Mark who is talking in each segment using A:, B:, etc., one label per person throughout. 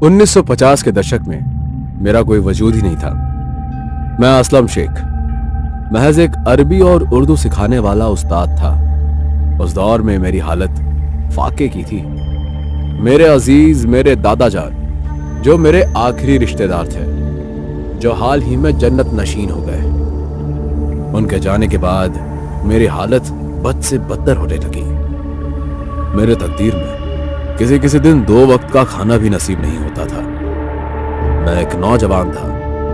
A: 1950 के दशक में मेरा कोई वजूद ही नहीं था। मैं असलम शेख महज एक अरबी और उर्दू सिखाने वाला उस्ताद था। उस दौर में मेरी हालत फाके की थी। मेरे अजीज, मेरे दादा जान, जो मेरे आखिरी रिश्तेदार थे, जो हाल ही में जन्नत नशीन हो गए, उनके जाने के बाद मेरी हालत बद से बदतर होने लगी। मेरे तकदीर में किसी किसी दिन 2 वक्त का खाना भी नसीब नहीं होता था। मैं एक नौजवान था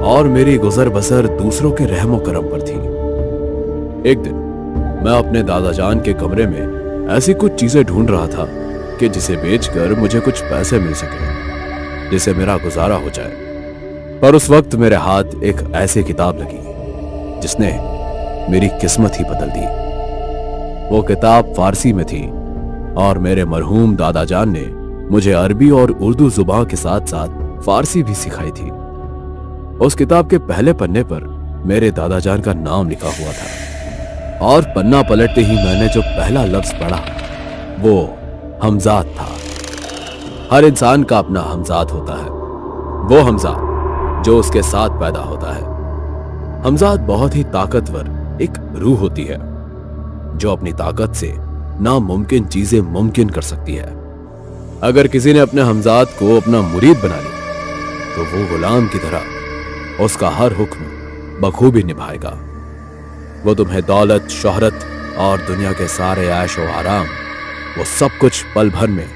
A: और मेरी गुजर बसर दूसरों के रहमो करम पर थी। एक दिन मैं अपने दादा जान के कमरे में ऐसी कुछ चीजें ढूंढ रहा था कि जिसे बेचकर मुझे कुछ पैसे मिल सके, जिसे मेरा गुजारा हो जाए। पर उस वक्त मेरे हाथ एक ऐसी किताब लगी जिसने मेरी किस्मत ही बदल दी। वो किताब फारसी में थी और मेरे मरहूम दादा जान ने मुझे अरबी और उर्दू जुबान के साथ साथ फारसी भी सिखाई थी। उस किताब के पहले पन्ने पर मेरे दादा जान का नाम लिखा हुआ था और पन्ना पलटते ही मैंने जो पहला लफ्ज पढ़ा वो हमजाद था। हर इंसान का अपना हमजाद होता है, वो हमजाद जो उसके साथ पैदा होता है। हमजाद बहुत ही ताकतवर एक रूह होती है जो अपनी ताकत से नामुमकिन चीजें मुमकिन कर सकती है। अगर किसी ने अपने हमजाद को अपना मुरीद बना लिया तो वो गुलाम की तरह उसका हर हुक्म बखूबी निभाएगा। वो तुम्हें दौलत, शोहरत और दुनिया के सारे ऐश और आराम, वो सब कुछ पल भर में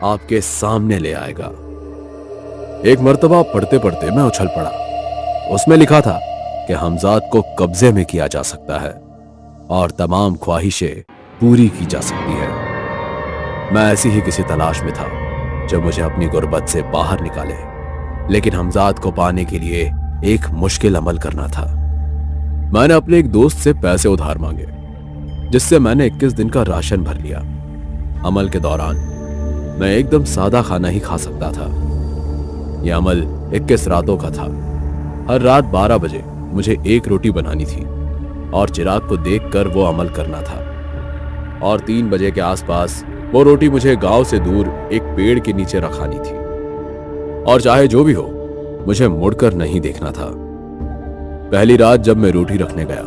A: आपके सामने ले आएगा। एक मर्तबा पढ़ते पढ़ते मैं उछल पड़ा। उसमें लिखा था कि हमजाद को कब्जे में किया जा सकता है और तमाम ख्वाहिशें पूरी की जा सकती है। मैं ऐसी ही किसी तलाश में था जो मुझे अपनी गुर्बत से बाहर निकाले, लेकिन हमजाद को पाने के लिए एक मुश्किल अमल करना था। मैंने अपने एक दोस्त से पैसे उधार मांगे, जिससे मैंने 21 दिन का राशन भर लिया। अमल के दौरान मैं एकदम सादा खाना ही खा सकता था। यह अमल 21 रातों का था। हर रात 12 बजे मुझे एक रोटी बनानी थी और चिराग को देखकर वो अमल करना था, और 3 बजे के आसपास वो रोटी मुझे गांव से दूर एक पेड़ के नीचे रखानी थी, और चाहे जो भी हो मुझे मुड़कर नहीं देखना था। पहली रात जब मैं रोटी रखने गया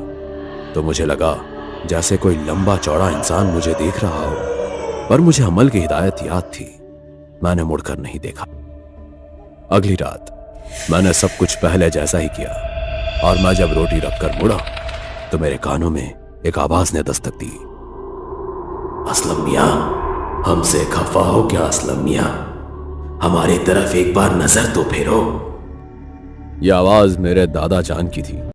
A: तो मुझे लगा जैसे कोई लंबा चौड़ा इंसान मुझे देख रहा हो, पर मुझे अमल की हिदायत याद थी। मैंने मुड़कर नहीं देखा। अगली रात मैंने सब कुछ पहले जैसा ही किया, और मैं जब रोटी रखकर मुड़ा तो मेरे कानों में एक आवाज ने दस्तक दी।
B: असलम मियां, हमसे खफा हो क्या असलम मियां? हमारी तरफ एक बार नजर तो फेरो।
A: यह आवाज मेरे दादा जान की थी।